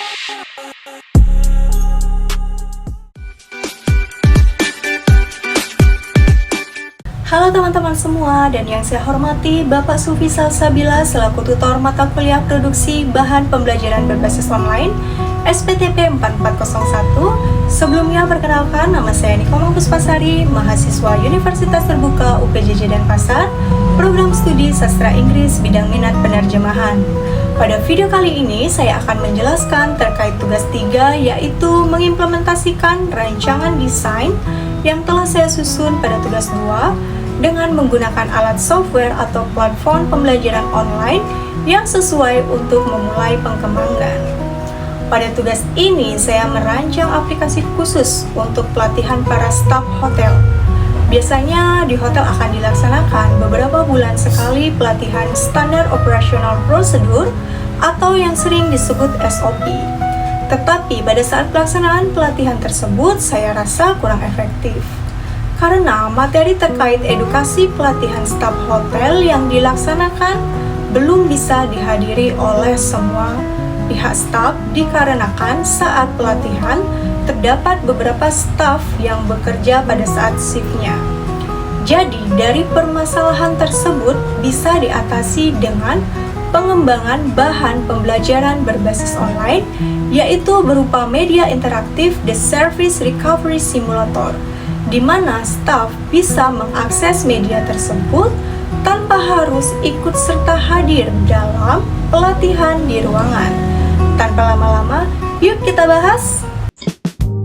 Halo teman-teman semua, dan yang saya hormati Bapak Sufi Salsabila selaku tutor mata kuliah produksi bahan pembelajaran berbasis online SPTP 4401. Sebelumnya perkenalkan, nama saya Nikoma Puspasari, mahasiswa Universitas Terbuka UPJJ Denpasar, program studi sastra Inggris bidang minat penerjemahan. Pada video kali ini saya akan menjelaskan terkait tugas 3, yaitu mengimplementasikan rancangan desain yang telah saya susun pada tugas 2 dengan menggunakan alat software atau platform pembelajaran online yang sesuai untuk memulai pengembangan. Pada tugas ini, saya merancang aplikasi khusus untuk pelatihan para staf hotel. Biasanya di hotel akan dilaksanakan beberapa bulan sekali pelatihan Standard Operational Procedure atau yang sering disebut SOP. Tetapi pada saat pelaksanaan pelatihan tersebut, saya rasa kurang efektif. Karena materi terkait edukasi pelatihan staf hotel yang dilaksanakan belum bisa dihadiri oleh semua pihak staf dikarenakan saat pelatihan terdapat beberapa staf yang bekerja pada saat shift-nya. Jadi dari permasalahan tersebut bisa diatasi dengan pengembangan bahan pembelajaran berbasis online, yaitu berupa media interaktif The Service Recovery Simulator, di mana staf bisa mengakses media tersebut tanpa harus ikut serta hadir dalam pelatihan di ruangan. Tanpa lama-lama, yuk kita bahas.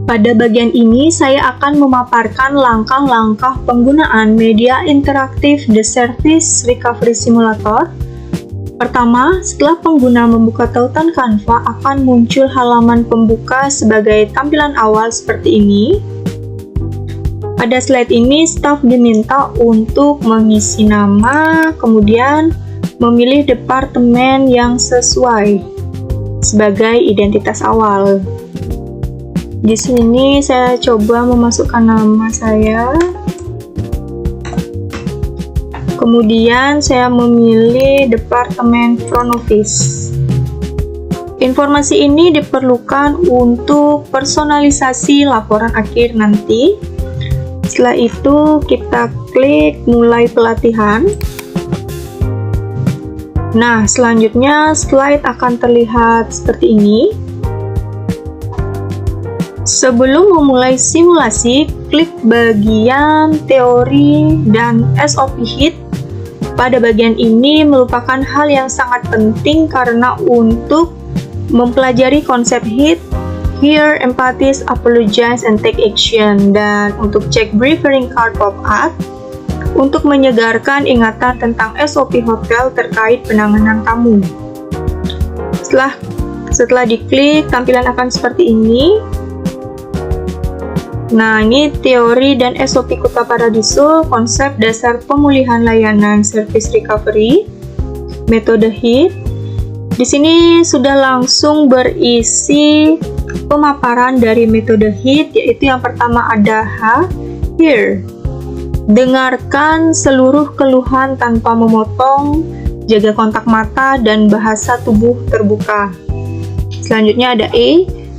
Pada bagian ini, saya akan memaparkan langkah-langkah penggunaan media interaktif The Service Recovery Simulator. Pertama, setelah pengguna membuka tautan Canva, akan muncul halaman pembuka sebagai tampilan awal seperti ini. Pada slide ini, staf diminta untuk mengisi nama, kemudian memilih departemen yang sesuai sebagai identitas awal. Di sini saya coba memasukkan nama saya. Kemudian saya memilih departemen front office. Informasi ini diperlukan untuk personalisasi laporan akhir nanti. Setelah itu kita klik mulai pelatihan. Nah, selanjutnya slide akan terlihat seperti ini. Sebelum memulai simulasi, klik bagian teori dan SOP HIT. Pada bagian ini merupakan hal yang sangat penting karena untuk mempelajari konsep HIT, Hear, Empathize, Apologize, and Take Action, dan untuk cek briefing card pop-up untuk menyegarkan ingatan tentang SOP hotel terkait penanganan tamu. Setelah diklik, tampilan akan seperti ini. Nah, ini teori dan SOP Kuta Paradiso, konsep dasar pemulihan layanan service recovery, metode HIT. Di sini sudah langsung berisi pemaparan dari metode HIT, yaitu yang pertama ada Hear. Dengarkan seluruh keluhan tanpa memotong, jaga kontak mata dan bahasa tubuh terbuka. Selanjutnya ada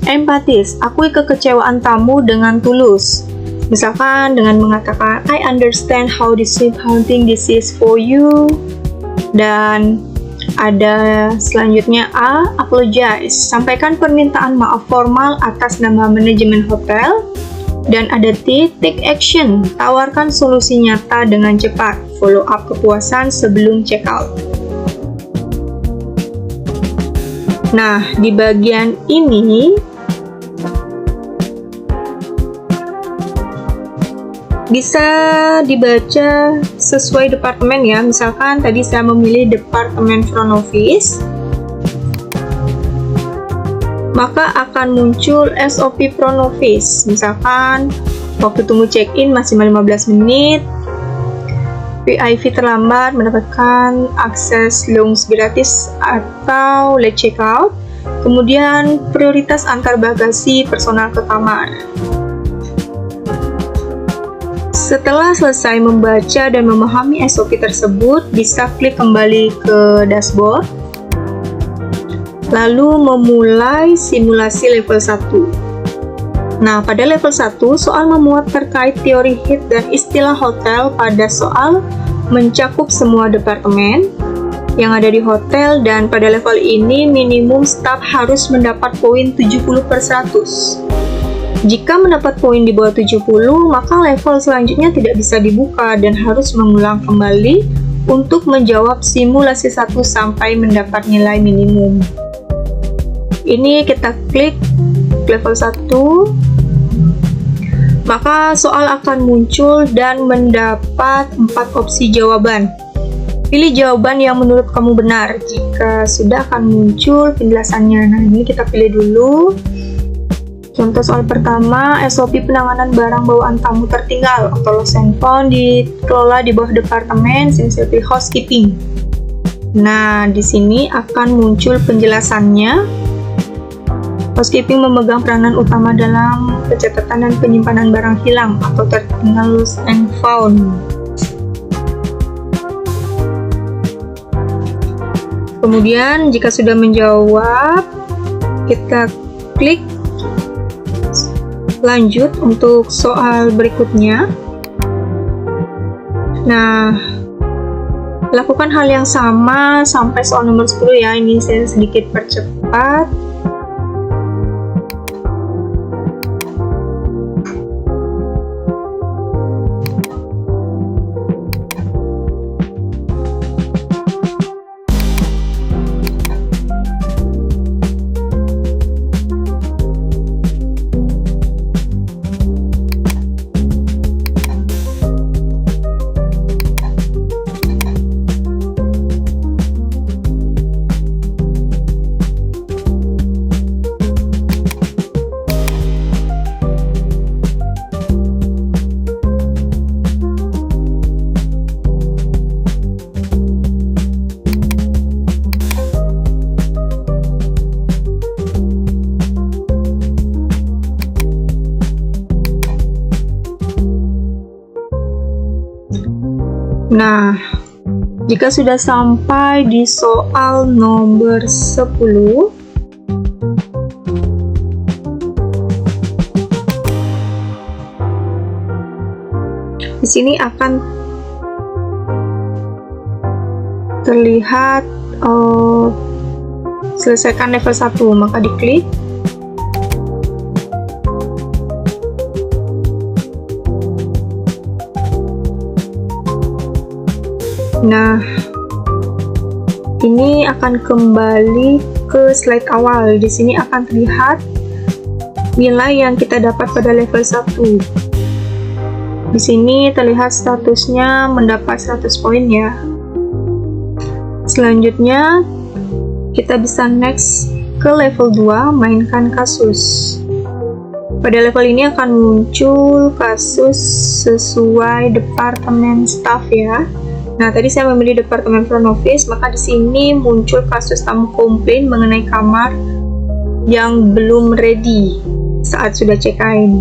Empathize. Akui kekecewaan tamu dengan tulus. Misalkan dengan mengatakan, I understand how disappointing this is for you. Dan ada selanjutnya Apologize. Sampaikan permintaan maaf formal atas nama manajemen hotel. Dan ada Take Action. Tawarkan solusi nyata dengan cepat. Follow up kepuasan sebelum check out. Nah, di bagian ini bisa dibaca sesuai departemen ya. Misalkan tadi saya memilih departemen front office, maka akan muncul SOP front office. Misalkan waktu tunggu check-in maksimal 15 menit, VIP terlambat mendapatkan akses lounge gratis atau late check-out, kemudian prioritas antar bagasi personal ke kamar. Setelah selesai membaca dan memahami SOP tersebut, bisa klik kembali ke dashboard. lalu memulai simulasi level 1. Nah, pada level 1, soal memuat terkait teori heat dan istilah hotel. Pada soal mencakup semua departemen yang ada di hotel, dan pada level ini minimum staf harus mendapat poin 70/100. Jika mendapat poin di bawah 70, maka level selanjutnya tidak bisa dibuka dan harus mengulang kembali untuk menjawab simulasi 1 sampai mendapat nilai minimum. Ini kita klik level 1, maka soal akan muncul dan mendapat 4 opsi jawaban. Pilih jawaban yang menurut kamu benar. Jika sudah, akan muncul penjelasannya. Nah, ini kita pilih dulu. Contoh soal pertama, SOP penanganan barang bawaan tamu tertinggal atau lost and found dikelola di bawah Departemen Sensitive Housekeeping. Nah, di sini akan muncul penjelasannya. Housekeeping memegang peranan utama dalam pencatatan dan penyimpanan barang hilang atau tertinggal lost and found. Kemudian, jika sudah menjawab, kita klik lanjut untuk soal berikutnya. Nah, lakukan hal yang sama sampai soal nomor 10 ya. Ini saya sedikit percepat. Nah, jika sudah sampai di soal nomor 10, di sini akan terlihat selesaikan level 1, maka diklik. Nah, ini akan kembali ke slide awal. Di sini akan terlihat nilai yang kita dapat pada level 1. Di sini terlihat statusnya mendapat 100 poin ya. Selanjutnya, kita bisa next ke level 2, mainkan kasus. Pada level ini akan muncul kasus sesuai departemen staff ya. Nah, tadi saya memilih departemen front office, maka di sini muncul kasus tamu komplain mengenai kamar yang belum ready saat sudah check-in.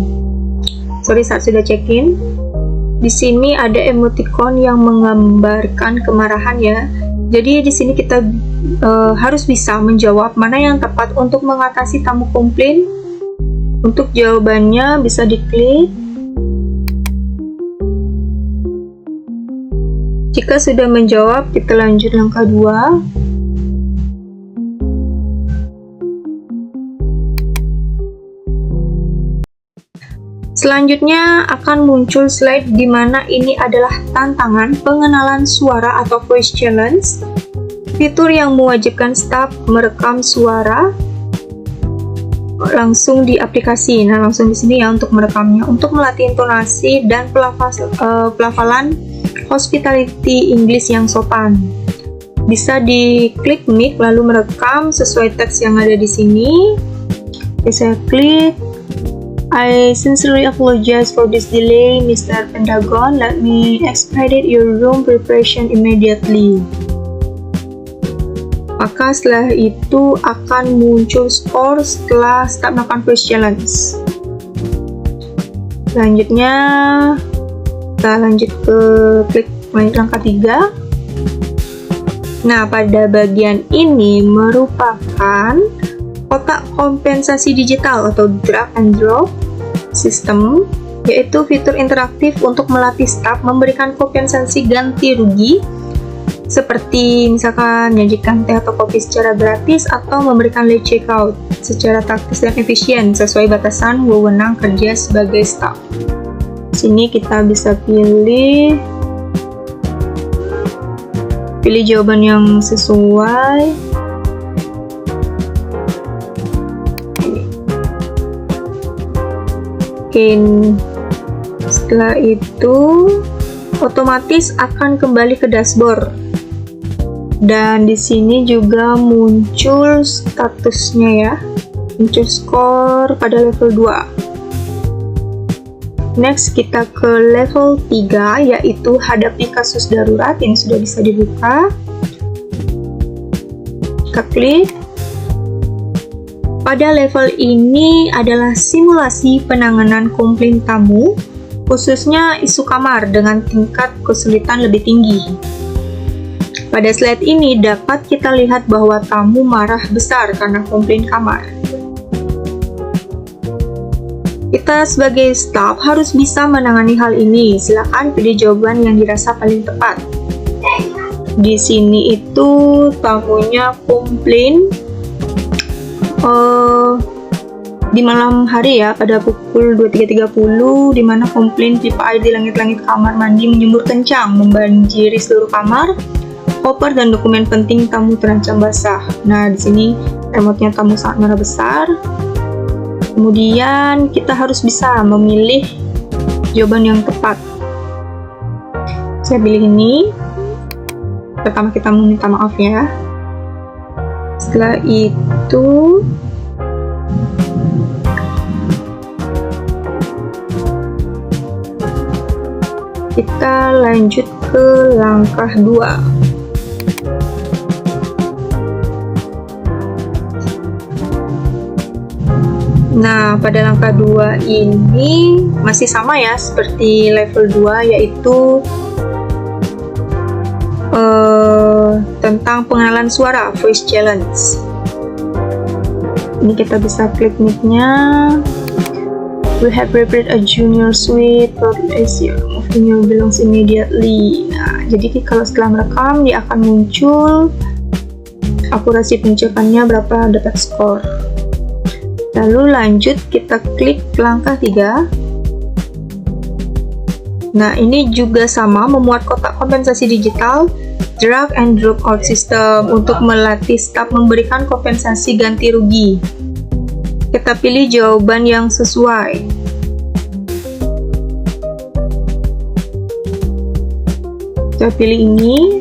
Saat sudah check-in. Di sini ada emoticon yang menggambarkan kemarahan ya. Jadi di sini kita harus bisa menjawab mana yang tepat untuk mengatasi tamu komplain. Untuk jawabannya bisa diklik. Jika sudah menjawab, kita lanjut langkah 2. Selanjutnya akan muncul slide di mana ini adalah tantangan pengenalan suara atau voice challenge. Fitur yang mewajibkan staf merekam suara langsung di aplikasi. Nah, langsung di sini ya untuk merekamnya, untuk melatih intonasi dan pelafalan hospitality English yang sopan. Bisa diklik mic lalu merekam sesuai teks yang ada di sini. Oke, saya klik. I sincerely apologize for this delay, Mr. Pentagon. Let me expedite your room preparation immediately. Maka setelah itu akan muncul skor setelah start melakukan voice challenge. Selanjutnya kita lanjut ke klik langkah 3. Nah, pada bagian ini merupakan kotak kompensasi digital atau drag and drop system, yaitu fitur interaktif untuk melatih staf memberikan kompensasi ganti rugi seperti misalkan menyajikan teh atau kopi secara gratis atau memberikan late checkout secara taktis dan efisien sesuai batasan wewenang kerja sebagai staf. Sini kita bisa pilih jawaban yang sesuai. Oke, setelah itu otomatis akan kembali ke dashboard. Dan di sini juga muncul statusnya ya, muncul skor pada level 2. Next kita ke level 3, yaitu hadapi kasus darurat. Ini sudah bisa dibuka. Kita klik. Pada level ini adalah simulasi penanganan komplain tamu, khususnya isu kamar dengan tingkat kesulitan lebih tinggi. Pada slide ini dapat kita lihat bahwa tamu marah besar karena komplain kamar. Kita sebagai staf harus bisa menangani hal ini. Silakan pilih jawaban yang dirasa paling tepat. Di sini itu tamunya komplain di malam hari ya, pada pukul 23.30, di mana komplain pipa air di langit-langit kamar mandi menjemur kencang, membanjiri seluruh kamar. Koper dan dokumen penting tamu terancam basah. Nah, di sini remote-nya tamu sangat marah besar. Kemudian kita harus bisa memilih jawaban yang tepat. Saya pilih ini. Pertama kita meminta maaf ya. Setelah itu kita lanjut ke langkah 2. Nah, pada langkah 2 ini masih sama ya seperti level 2, yaitu tentang pengenalan suara, voice challenge. Ini kita bisa klik mic-nya. We have prepared a junior suite for Asia. Moving your belongs immediately. Nah, jadi kalau setelah merekam dia akan muncul akurasi pengucapannya berapa, dapat skor. Lalu lanjut kita klik langkah 3. Nah, ini juga sama, memuat kotak kompensasi digital drag and drop out system untuk melatih staf memberikan kompensasi ganti rugi. Kita pilih jawaban yang sesuai. Kita pilih ini.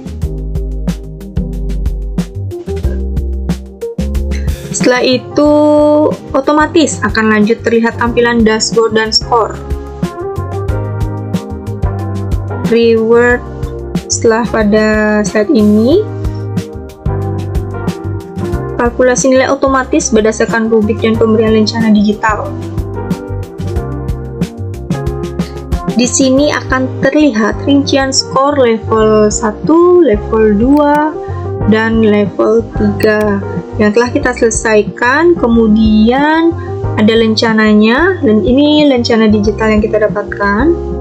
Setelah itu otomatis akan lanjut terlihat tampilan dashboard dan skor. Reward setelah pada slide ini, kalkulasi nilai otomatis berdasarkan rubrik dan pemberian lencana digital. Di sini akan terlihat rincian skor level 1, level 2, dan level 3 yang telah kita selesaikan. Kemudian ada lencananya, dan ini lencana digital yang kita dapatkan.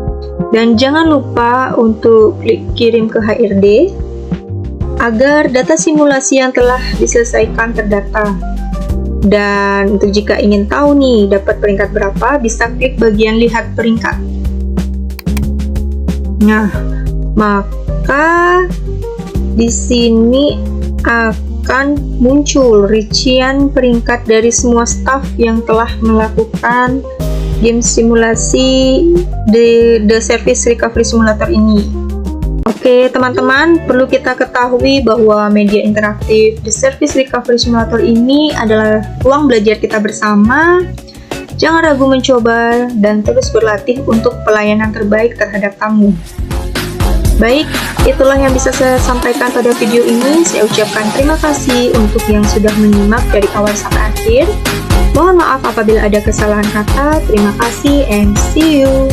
Dan jangan lupa untuk klik kirim ke HRD agar data simulasi yang telah diselesaikan terdata. Dan untuk jika ingin tahu nih dapat peringkat berapa, bisa klik bagian lihat peringkat. Nah, maka di sini akan muncul rincian peringkat dari semua staf yang telah melakukan game simulasi The Service Recovery Simulator ini. Oke teman-teman, perlu kita ketahui bahwa media interaktif The Service Recovery Simulator ini adalah ruang belajar kita bersama. Jangan ragu mencoba dan terus berlatih untuk pelayanan terbaik terhadap tamu. Baik, itulah yang bisa saya sampaikan pada video ini. Saya ucapkan terima kasih untuk yang sudah menyimak dari awal sampai akhir. Mohon maaf apabila ada kesalahan kata. Terima kasih and see you.